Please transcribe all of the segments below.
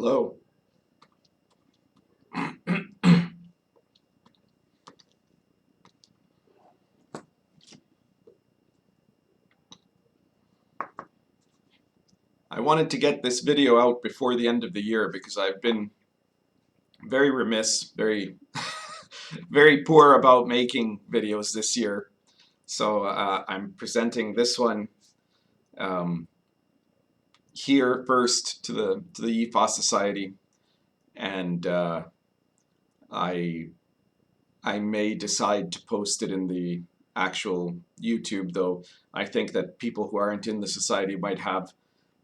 Hello. I wanted to get this video out before the end of the year because I've been very remiss, very very poor about making videos this year. So I'm presenting this one here first to the Yea Society, and I may decide to post it in the actual YouTube, though I think that people who aren't in the society might have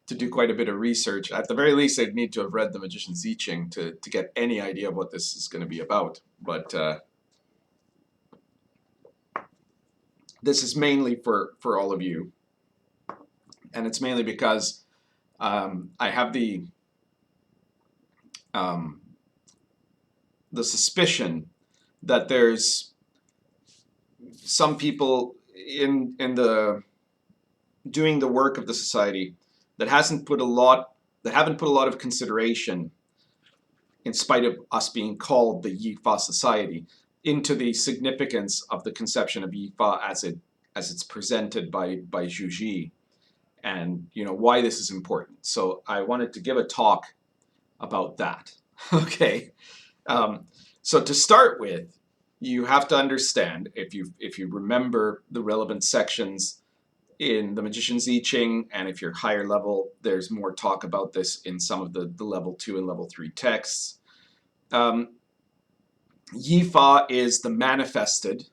to do quite a bit of research. At the very least, they'd need to have read the Magician's I Ching to get any idea of what this is going to be about. But this is mainly for all of you, and it's mainly because I have the suspicion that there's some people in the doing the work of the society that haven't put a lot of consideration, in spite of us being called the Yea Society, into the significance of the conception of Yea as it's presented by Zhu Ji, and why this is important. So I wanted to give a talk about that. Okay, so to start with, you have to understand, if you remember the relevant sections in the Magician's I Ching, and if you're higher level, there's more talk about this in some of the level 2 and level 3 texts. Yea is the manifested,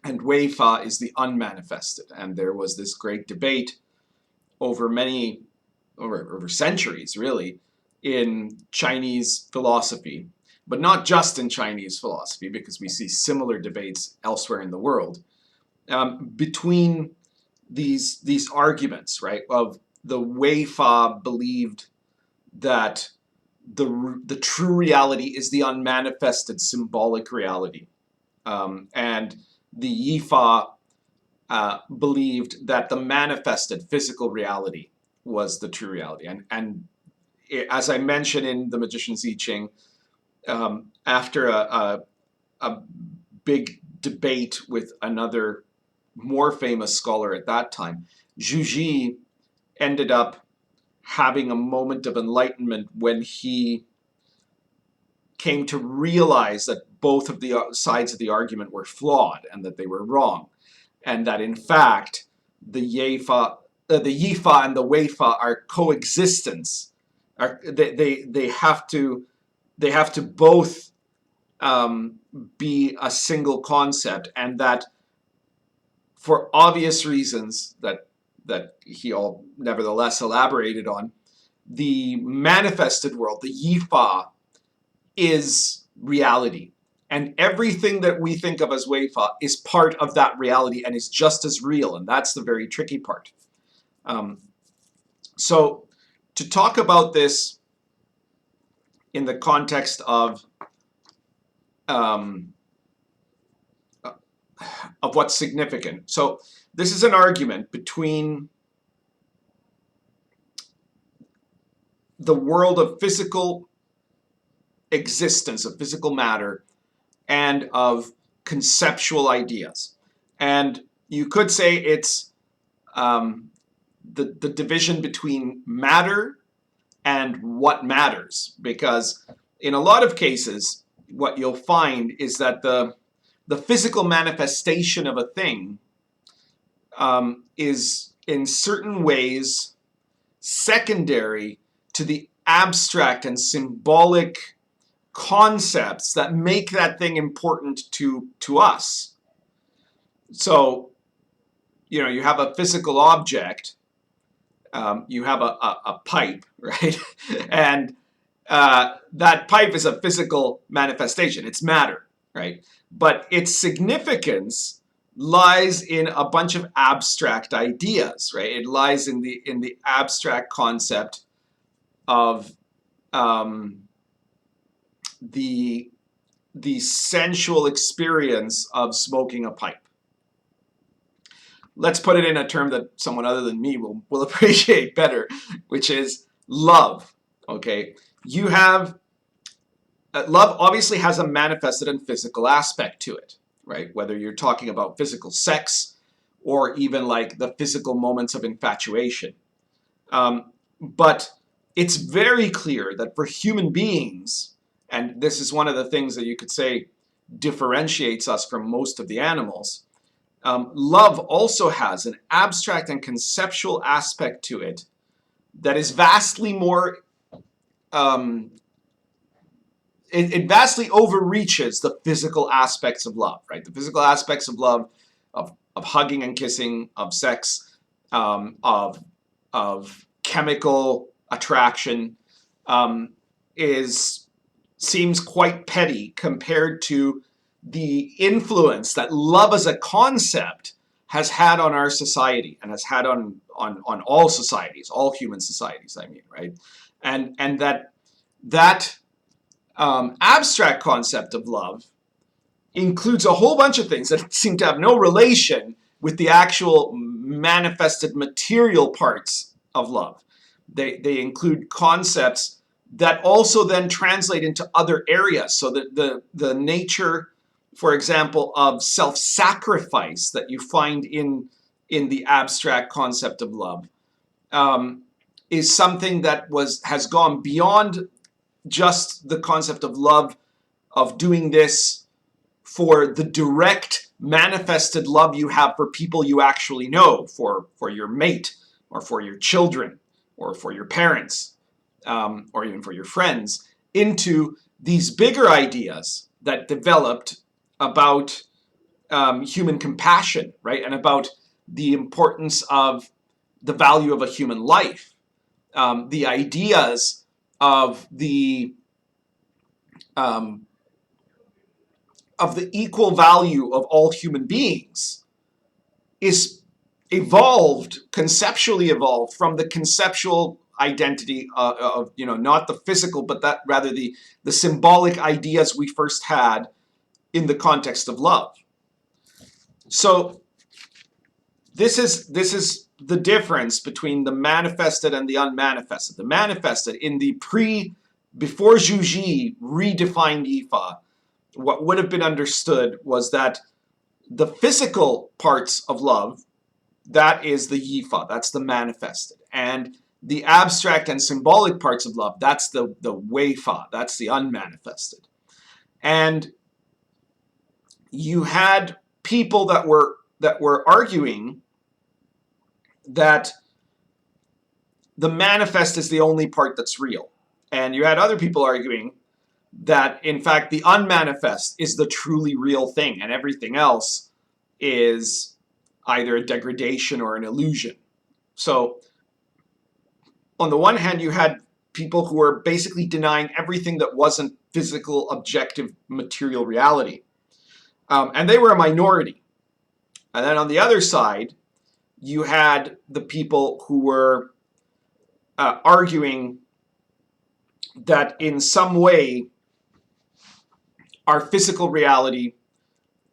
and Wei is the unmanifested. And there was this great debate over centuries, really, in Chinese philosophy, but not just in Chinese philosophy, because we see similar debates elsewhere in the world, between these arguments, right? Of the Wei believed that the true reality is the unmanifested symbolic reality, and the Yea believed that the manifested physical reality was the true reality. And as I mentioned in the Magician's I Ching, after a big debate with another more famous scholar at that time, Zhu Ji ended up having a moment of enlightenment when he came to realize that both of the sides of the argument were flawed and that they were wrong, and that in fact the Yea and the Wei are coexistence. They have to both be a single concept, and that for obvious reasons that he all nevertheless elaborated on, the manifested world, the Yea is reality. And everything that we think of as Wei is part of that reality and is just as real. And that's the very tricky part. So to talk about this in the context of what's significant. So this is an argument between the world of physical existence, of physical matter, and of conceptual ideas. And you could say it's the division between matter and what matters, because in a lot of cases, what you'll find is that the physical manifestation of a thing is in certain ways secondary to the abstract and symbolic concepts that make that thing important to us. So, you have a physical object, you have a pipe, right? And that pipe is a physical manifestation. It's matter, right? But its significance lies in a bunch of abstract ideas, right? It lies in the abstract concept of the sensual experience of smoking a pipe. Let's put it in a term that someone other than me will appreciate better, which is love. Okay, you have love obviously has a manifested and physical aspect to it, right? Whether you're talking about physical sex or even like the physical moments of infatuation. But it's very clear that for human beings, and this is one of the things that you could say differentiates us from most of the animals, love also has an abstract and conceptual aspect to it that is vastly more um, it vastly overreaches the physical aspects of love, right? The physical aspects of love, of hugging and kissing, of sex, of chemical attraction, um, is seems quite petty compared to the influence that love as a concept has had on our society and has had on all societies, all human societies, I mean, right? And that abstract concept of love includes a whole bunch of things that seem to have no relation with the actual manifested material parts of love. They include concepts that also then translate into other areas. So that the nature, for example, of self-sacrifice that you find in the abstract concept of love is something that has gone beyond just the concept of love, of doing this for the direct manifested love you have for people you actually know, for your mate or for your children or for your parents, or even for your friends, into these bigger ideas that developed about human compassion, right? And about the importance of the value of a human life, the ideas of um, the equal value of all human beings is conceptually evolved from the conceptual identity of, not the physical, but that rather the symbolic ideas we first had in the context of love. So this is the difference between the manifested and the unmanifested. The manifested in the before Zhu Ji redefined Yifa, what would have been understood was that the physical parts of love, that is the Yifa, that's the manifested. And the abstract and symbolic parts of love, that's the Weifa, that's the unmanifested. And you had people that were arguing that the manifest is the only part that's real. And you had other people arguing that, in fact, the unmanifest is the truly real thing, and everything else is either a degradation or an illusion. So, on the one hand, you had people who were basically denying everything that wasn't physical, objective, material reality. And they were a minority. And then on the other side, you had the people who were arguing that in some way our physical reality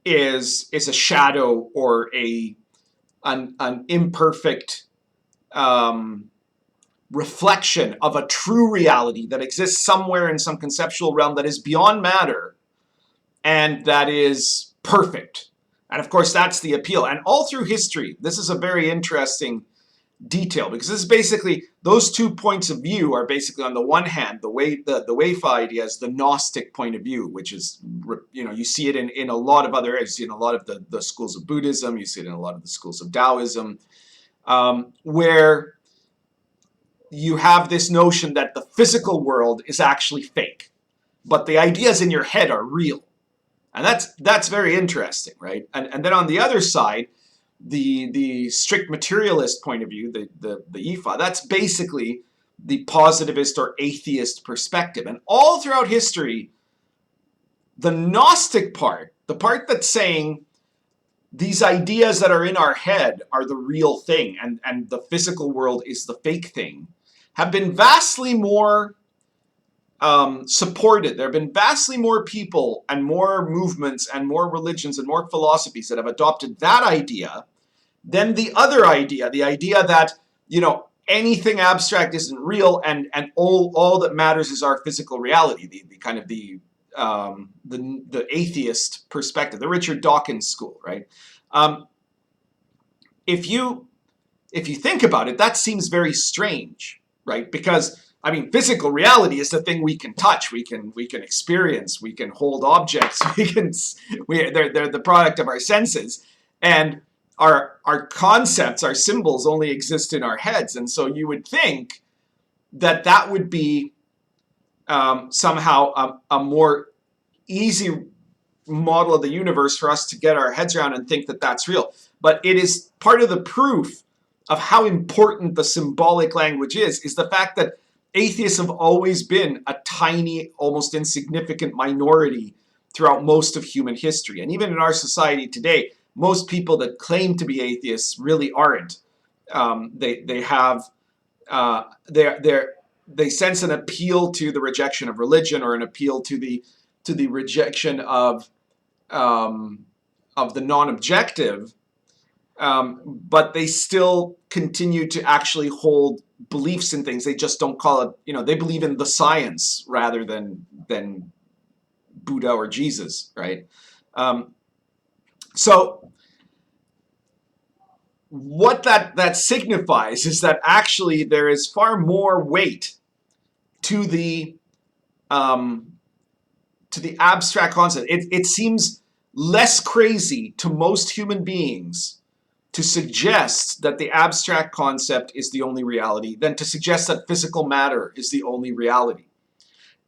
is a shadow or an imperfect reflection of a true reality that exists somewhere in some conceptual realm that is beyond matter and that is perfect. And of course, that's the appeal. And all through history, this is a very interesting detail, because this is basically, those 2 points of view are basically, on the one hand, the Weifa idea is the Gnostic point of view, which is, you see it in a lot of other areas. You see it in a lot of the schools of Buddhism, you see it in a lot of the schools of Taoism, where you have this notion that the physical world is actually fake, but the ideas in your head are real. And that's very interesting, right? And then on the other side, the strict materialist point of view, the Yifa, that's basically the positivist or atheist perspective. And all throughout history, the Gnostic part, the part that's saying these ideas that are in our head are the real thing and the physical world is the fake thing, have been vastly more supported. There have been vastly more people and more movements and more religions and more philosophies that have adopted that idea than the other idea, the idea that, anything abstract isn't real, and all that matters is our physical reality. The kind of the atheist perspective, the Richard Dawkins school, right? If you think about it, that seems very strange, right? Because I mean, physical reality is the thing we can touch, we can experience, we can hold objects, they're the product of our senses, and our concepts, our symbols only exist in our heads, and so you would think that that would be somehow a more easy model of the universe for us to get our heads around and think that that's real. But it is part of the proof of how important the symbolic language is the fact that atheists have always been a tiny, almost insignificant minority throughout most of human history. And even in our society today, most people that claim to be atheists really aren't. They sense an appeal to the rejection of religion, or an appeal to the rejection of the non-objective, but they still continue to actually hold beliefs in things. They just don't call it, they believe in the science rather than Buddha or Jesus, right? So what that signifies is that actually there is far more weight to the abstract concept. It seems less crazy to most human beings to suggest that the abstract concept is the only reality than to suggest that physical matter is the only reality.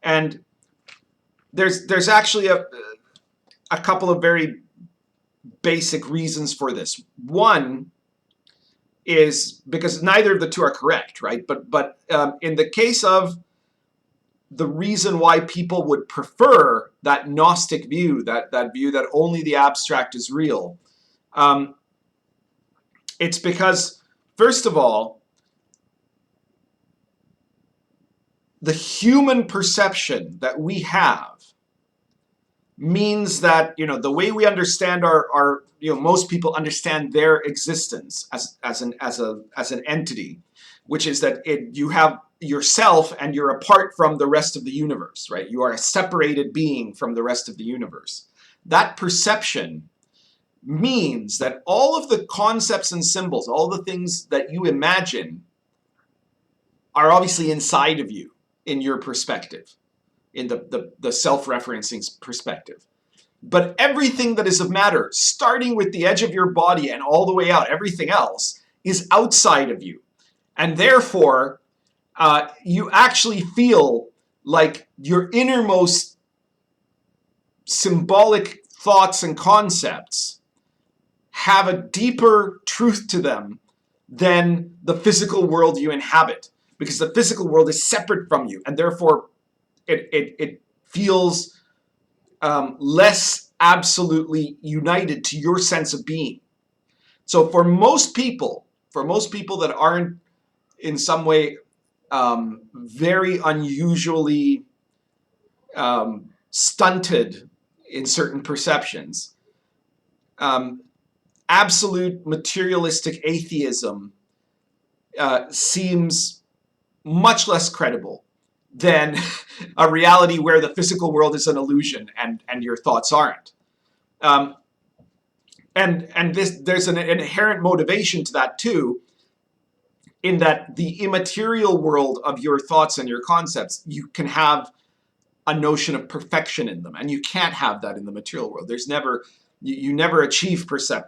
And there's actually a couple of very basic reasons for this. One is because neither of the two are correct, right? But in the case of the reason why people would prefer that Gnostic view, that view that only the abstract is real, it's because, first of all, the human perception that we have means that, the way we understand our most people understand their existence as an entity, which is that you have yourself and you're apart from the rest of the universe, right? You are a separated being from the rest of the universe. That perception means that all of the concepts and symbols, all the things that you imagine, are obviously inside of you in your perspective, in the self-referencing perspective. But everything that is of matter, starting with the edge of your body and all the way out, everything else is outside of you. And therefore, you actually feel like your innermost symbolic thoughts and concepts have a deeper truth to them than the physical world you inhabit, because the physical world is separate from you, and therefore it feels less absolutely united to your sense of being. So for most people that aren't in some way very unusually stunted in certain perceptions, absolute materialistic atheism seems much less credible than a reality where the physical world is an illusion and your thoughts aren't. There's an inherent motivation to that too, in that the immaterial world of your thoughts and your concepts, you can have a notion of perfection in them, and you can't have that in the material world. There's never, you never achieve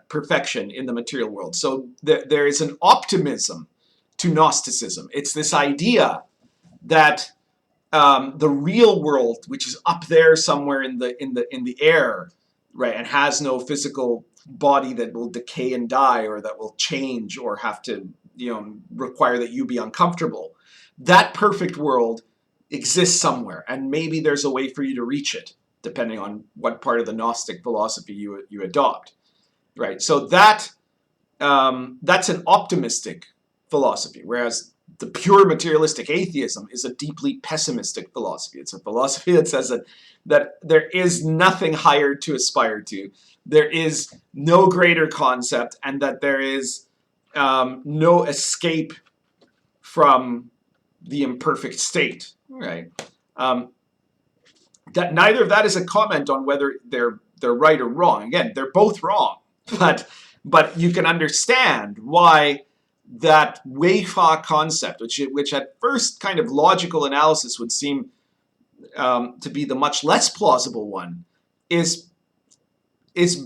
perfection in the material world. So there is an optimism to Gnosticism. It's this idea that the real world, which is up there somewhere in the air, right, and has no physical body that will decay and die, or that will change, or have to, require that you be uncomfortable. That perfect world exists somewhere, and maybe there's a way for you to reach it, depending on what part of the Gnostic philosophy you adopt, right? So that's an optimistic philosophy, whereas the pure materialistic atheism is a deeply pessimistic philosophy. It's a philosophy that says that there is nothing higher to aspire to, there is no greater concept, and that there is no escape from the imperfect state, right? That neither of that is a comment on whether they're right or wrong. Again, they're both wrong, but you can understand why that Wei concept, which at first kind of logical analysis would seem to be the much less plausible one, is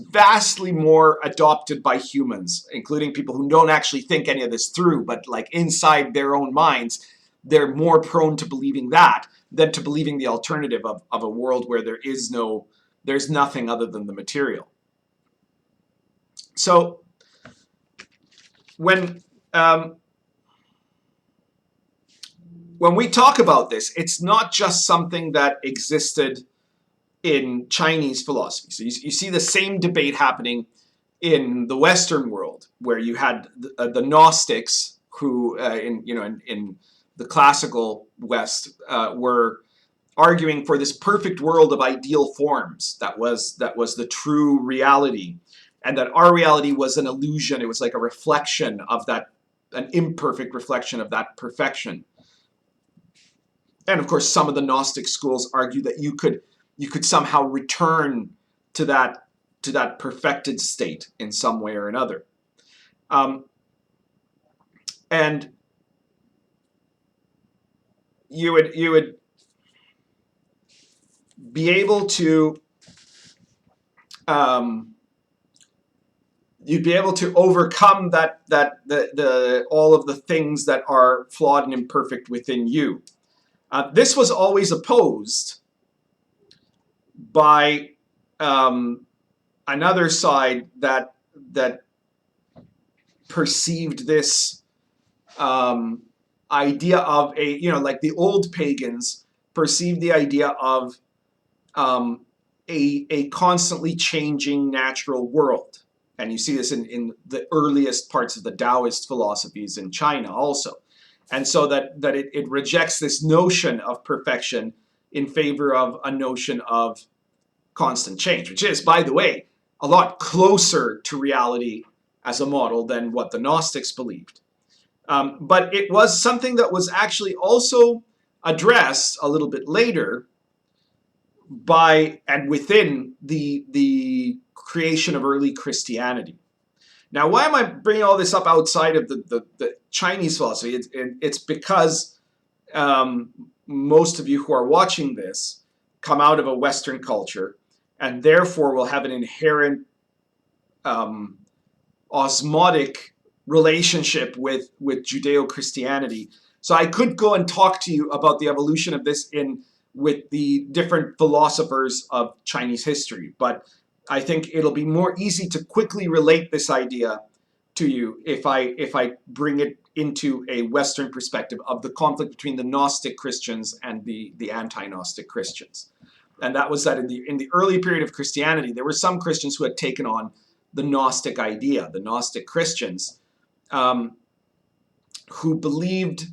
vastly more adopted by humans, including people who don't actually think any of this through, but like inside their own minds, they're more prone to believing that than to believing the alternative of a world where there's nothing other than the material. So when we talk about this, it's not just something that existed in Chinese philosophy. So you see the same debate happening in the Western world, where you had the Gnostics, who in the classical West were arguing for this perfect world of ideal forms that was the true reality, and that our reality was an illusion. It was like a reflection of that, an imperfect reflection of that perfection. And of course, some of the Gnostic schools argue that you could somehow return to that perfected state in some way or another. And you would be able to you'd be able to overcome the all of the things that are flawed and imperfect within you. This was always opposed by another side that perceived this idea of like the old pagans perceived the idea of a constantly changing natural world. And you see this in the earliest parts of the Taoist philosophies in China also. And so that it rejects this notion of perfection in favor of a notion of constant change, which is, by the way, a lot closer to reality as a model than what the Gnostics believed. But it was something that was actually also addressed a little bit later by and within the creation of early Christianity. Now, why am I bringing all this up outside of the Chinese philosophy? It's because most of you who are watching this come out of a Western culture, and therefore will have an inherent osmotic relationship with Judeo-Christianity. So I could go and talk to you about the evolution of this with the different philosophers of Chinese history, but I think it'll be more easy to quickly relate this idea to you if I bring it into a Western perspective of the conflict between the Gnostic Christians and the anti-Gnostic Christians. And that was that in the early period of Christianity, there were some Christians who had taken on the Gnostic idea, the Gnostic Christians, who believed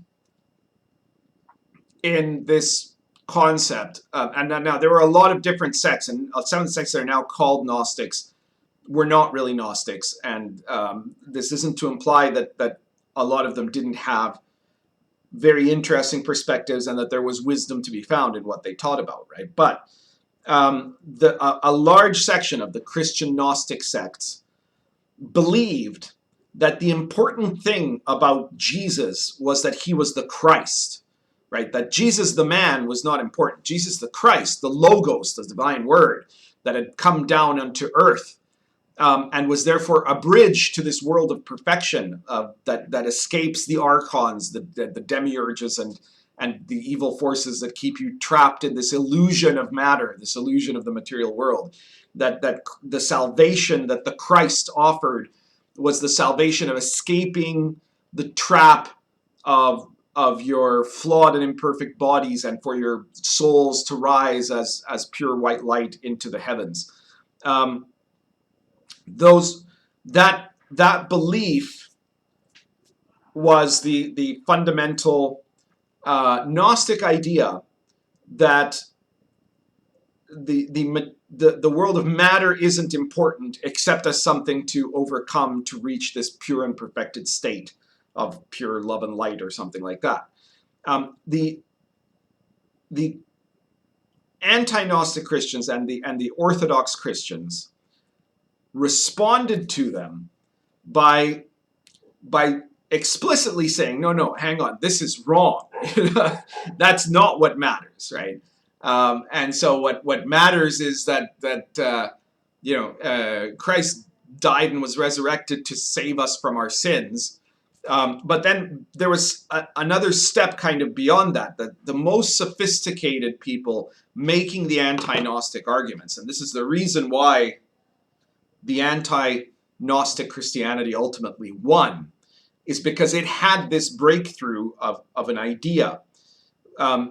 in this concept. And now there were a lot of different sects, and some of the sects that are now called Gnostics were not really Gnostics. And this isn't to imply that a lot of them didn't have very interesting perspectives and that there was wisdom to be found in what they taught about, right? But a large section of the Christian Gnostic sects believed that the important thing about Jesus was that he was the Christ, right? That Jesus the man was not important. Jesus the Christ, the Logos, the divine word that had come down unto earth, and was therefore a bridge to this world of perfection that escapes the archons, the demiurges, and the evil forces that keep you trapped in this illusion of matter, this illusion of the material world. That the salvation that the Christ offered was the salvation of escaping the trap of your flawed and imperfect bodies, and for your souls to rise as pure white light into the heavens. That belief was the fundamental Gnostic idea that the world of matter isn't important except as something to overcome to reach this pure and perfected state of pure love and light or something like that. The anti-Gnostic Christians and the Orthodox Christians responded to them by explicitly saying, no, hang on, this is wrong. That's not what matters, right? And so what matters is that Christ died and was resurrected to save us from our sins. But then there was another step kind of beyond that the most sophisticated people making the anti-Gnostic arguments, and this is the reason why the anti-Gnostic Christianity ultimately won, is because it had this breakthrough of an idea.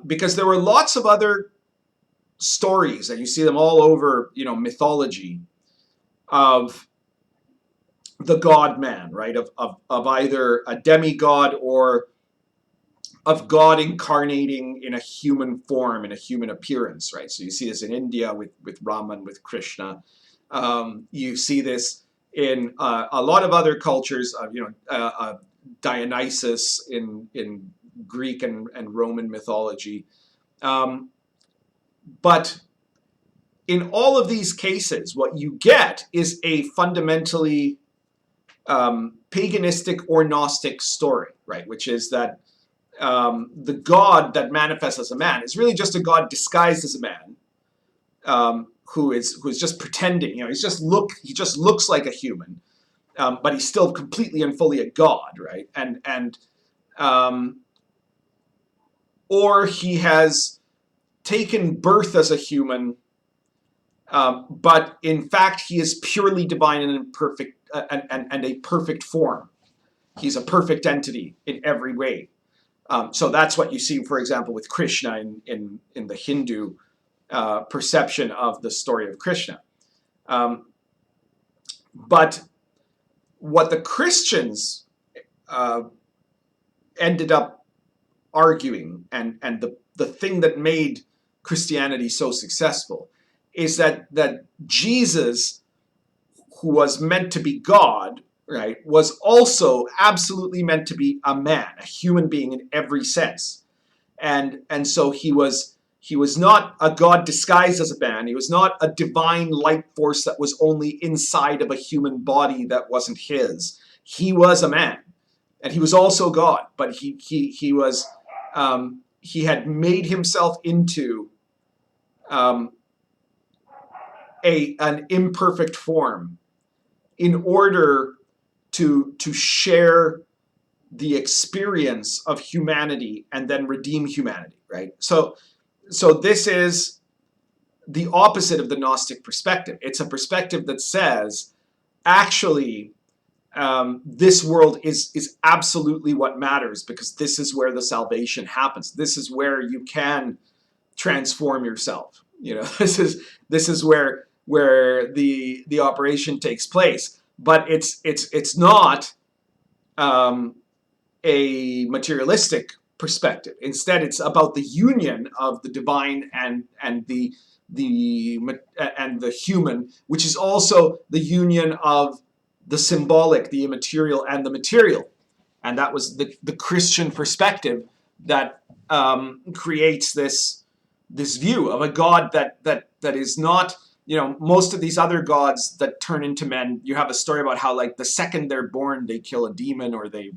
Because there were lots of other stories, and you see them all over, mythology, of the God-man, right? Of either a demigod or of God incarnating in a human form, in a human appearance, right? So you see this in India with Rama and with Krishna. You see this in a lot of other cultures, Dionysus in Greek and Roman mythology. But in all of these cases, what you get is a fundamentally paganistic or Gnostic story, right? Which is that the God that manifests as a man is really just a God disguised as a man, who is just pretending. He just looks like a human, but he's still completely and fully a God, right? Or he has taken birth as a human, but in fact he is purely divine and perfect, and a perfect form. He's a perfect entity in every way. So that's what you see, for example, with Krishna in the Hindu perception of the story of Krishna. But what the Christians ended up arguing, and the thing that made Christianity so successful, is that Jesus, who was meant to be God, right, was also absolutely meant to be a man, a human being in every sense. And so he was not a God disguised as a man. He was not a divine light force that was only inside of a human body that wasn't his. He was a man, and he was also God. But he was he had made himself into an imperfect form in order to share the experience of humanity and then redeem humanity, right? So this is the opposite of the Gnostic perspective. It's a perspective that says, actually, this world is absolutely what matters, because this is where the salvation happens. This is where you can transform yourself. This is where the operation takes place. But it's not a materialistic perspective. Instead, it's about the union of the divine and the human, which is also the union of the symbolic, the immaterial, and the material. And that was the Christian perspective that creates this view of a God that is not, most of these other gods that turn into men. You have a story about how, like, the second they're born, they kill a demon, or they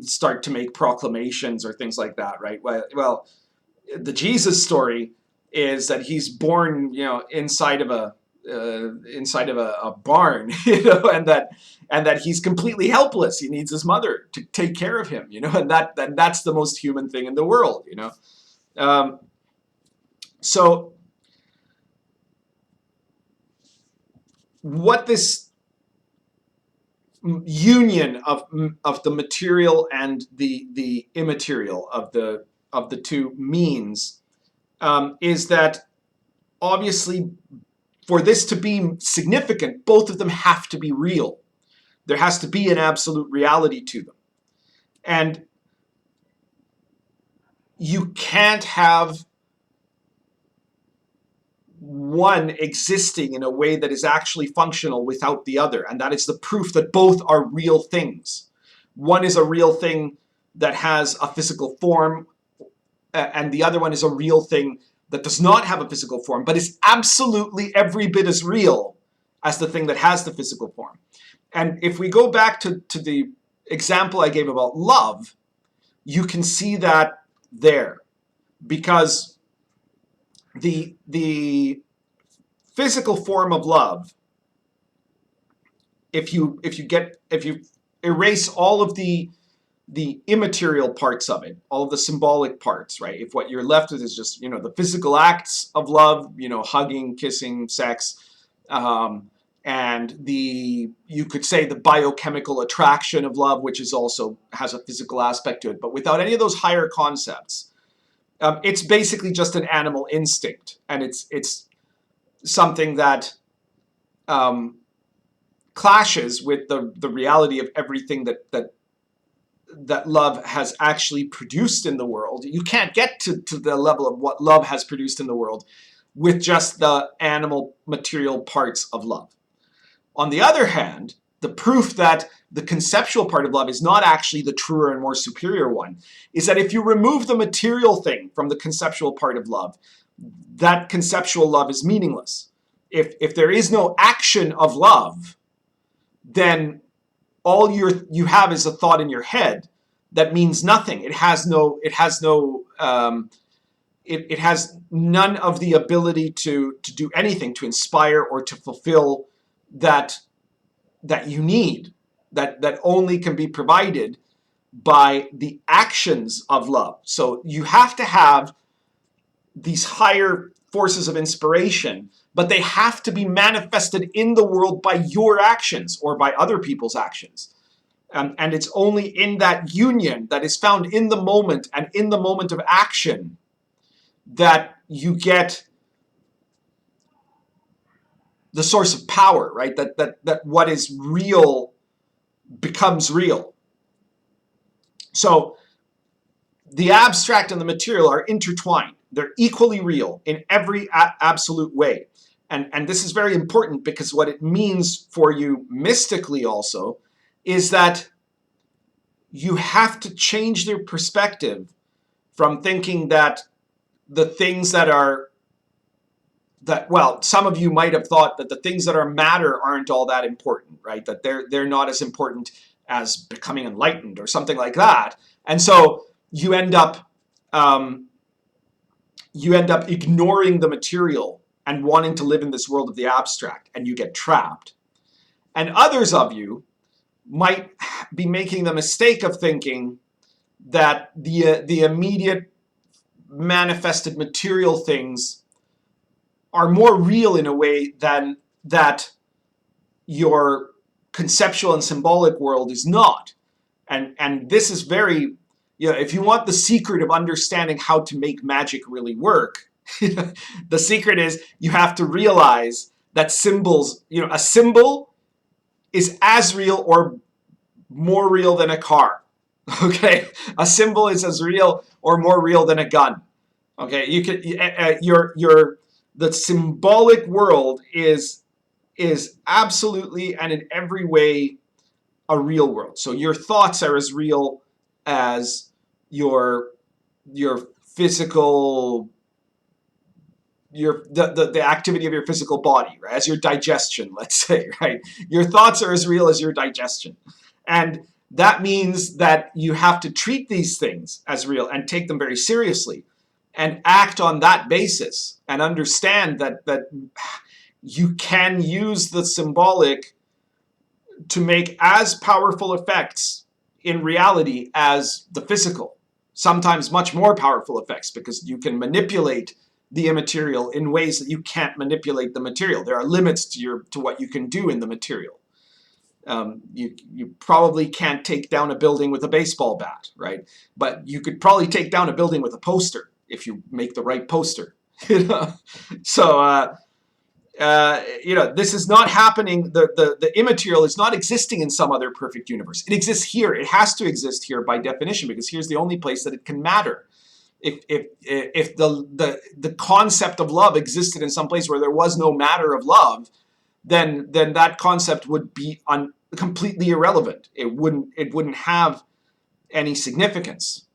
start to make proclamations or things like that, right? Well, the Jesus story is that he's born, inside of a barn, and that he's completely helpless. He needs his mother to take care of him, and that's the most human thing in the world, So what this union of the material and the immaterial of the two means is that, obviously, for this to be significant, both of them have to be real. There has to be an absolute reality to them. And you can't have one existing in a way that is actually functional without the other. And that is the proof that both are real things. one is a real thing that has a physical form, and the other one is a real thing that does not have a physical form, but is absolutely every bit as real as the thing that has the physical form. And if we go back to the example I gave about love, you can see that there, because the physical form of love, if you erase all of the immaterial parts of it, all of the symbolic parts, right? If what you're left with is just, the physical acts of love, hugging, kissing, sex, and you could say the biochemical attraction of love, which is also has a physical aspect to it, but without any of those higher concepts, it's basically just an animal instinct, and it's something that clashes with the reality of everything that love has actually produced in the world. You can't get to the level of what love has produced in the world with just the animal material parts of love. On the other hand, the proof that the conceptual part of love is not actually the truer and more superior one is that if you remove the material thing from the conceptual part of love, that conceptual love is meaningless. If there is no action of love, then all you have is a thought in your head that means nothing. It has none of the ability to do anything, to inspire or to fulfill that you need, that only can be provided by the actions of love. So you have to have these higher forces of inspiration, but they have to be manifested in the world by your actions or by other people's actions. And it's only in that union that is found in the moment and in the moment of action that you get the source of power, right? That what is real becomes real. So the abstract and the material are intertwined. They're equally real in every absolute way. And this is very important, because what it means for you mystically also is that you have to change their perspective from thinking that the things some of you might have thought that the things that are matter aren't all that important, right? That they're not as important as becoming enlightened or something like that. And so you end up ignoring the material and wanting to live in this world of the abstract, and you get trapped. And others of you might be making the mistake of thinking that the immediate manifested material things are more real in a way than that your conceptual and symbolic world is not. And this is very, if you want the secret of understanding how to make magic really work, the secret is you have to realize that symbols, a symbol is as real or more real than a car. Okay, a symbol is as real or more real than a gun. Okay, you could the symbolic world is absolutely and in every way a real world. So your thoughts are as real as your physical, the activity of your physical body, right? As your digestion, let's say, right? Your thoughts are as real as your digestion. And that means that you have to treat these things as real and take them very seriously and act on that basis and understand that you can use the symbolic to make as powerful effects in reality as the physical, sometimes much more powerful effects, because you can manipulate the immaterial in ways that you can't manipulate the material. There are limits to what you can do in the material. You probably can't take down a building with a baseball bat, right? But you could probably take down a building with a poster if you make the right poster. So this is not happening. The immaterial is not existing in some other perfect universe. It exists here. It has to exist here by definition, because here's the only place that it can matter. If the concept of love existed in some place where there was no matter of love, then that concept would be completely irrelevant. It wouldn't have any significance.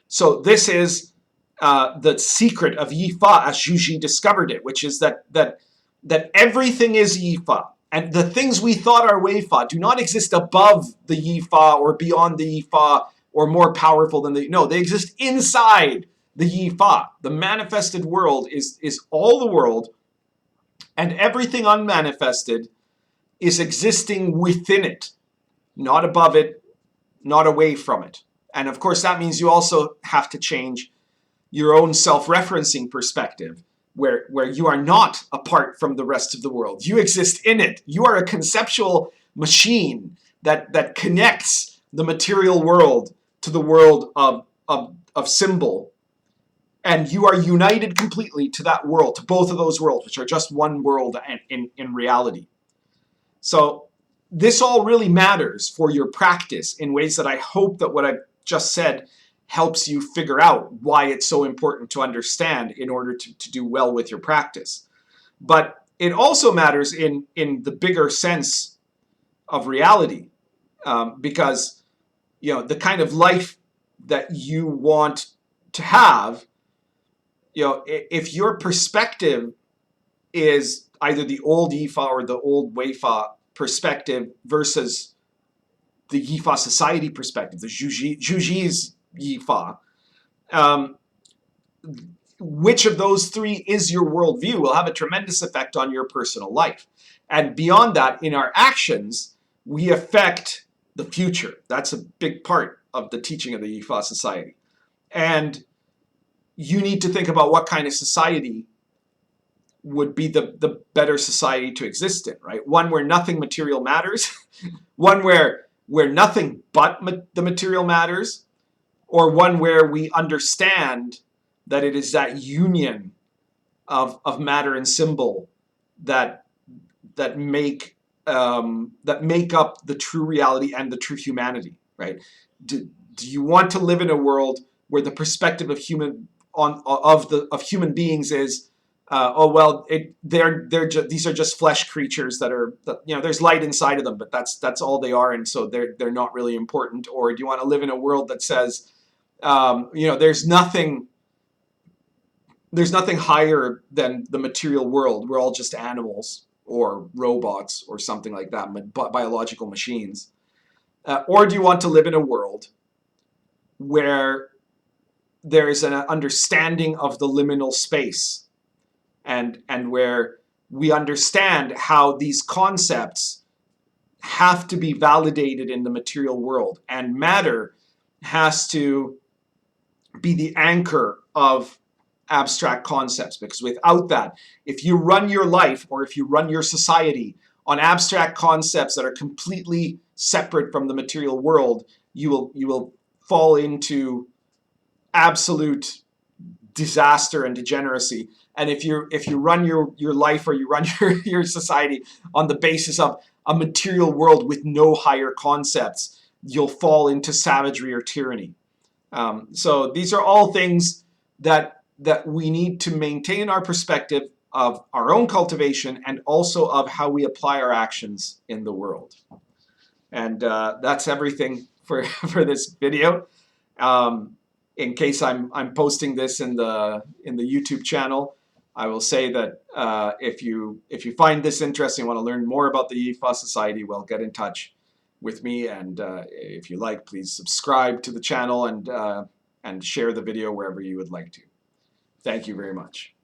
So this is the secret of Yi Fa as Zhu discovered it, which is that everything is Yi Fa. And the things we thought are Wei Fa do not exist above the Yi Fa or beyond the Yi Fa or more powerful than the... No, they exist inside the Yi Fa. The manifested world is all the world, and everything unmanifested is existing within it, not above it, not away from it. And of course, that means you also have to change your own self-referencing perspective, where you are not apart from the rest of the world. You exist in it. You are a conceptual machine that connects the material world to the world of symbol. And you are united completely to that world, to both of those worlds, which are just one world in reality. So this all really matters for your practice in ways that I hope that what I've just said helps you figure out why it's so important to understand in order to do well with your practice. But it also matters in the bigger sense of reality, because the kind of life that you want to have, if your perspective is either the old Yifa or the old Weifa perspective versus the Yifa society perspective, the Zhuji's Yifa, which of those three is your worldview will have a tremendous effect on your personal life. And beyond that, in our actions, we affect the future. That's a big part of the teaching of the Yifa society. And you need to think about what kind of society would be the better society to exist in, right? One where nothing material matters, one where nothing but the material matters, or one where we understand that it is that union of matter and symbol that make up the true reality and the true humanity, right? Do you want to live in a world where the perspective of human beings is these are just flesh creatures that are, there's light inside of them, but that's all they are, and so they're not really important? Or do you want to live in a world that says there's nothing higher than the material world, we're all just animals or robots or something like that, biological machines? Or do you want to live in a world where there is an understanding of the liminal space, and where we understand how these concepts have to be validated in the material world, and matter has to be the anchor of abstract concepts? Because without that, if you run your life or if you run your society on abstract concepts that are completely separate from the material world, you will fall into absolute disaster and degeneracy. And if you run your life or you run your society on the basis of a material world with no higher concepts, you'll fall into savagery or tyranny. So these are all things that we need to maintain our perspective of our own cultivation and also of how we apply our actions in the world. And that's everything for this video. In case I'm posting this in the YouTube channel, I will say that if you find this interesting, want to learn more about the Yifa Society, well, get in touch with me, and if you like, please subscribe to the channel and share the video wherever you would like to. Thank you very much.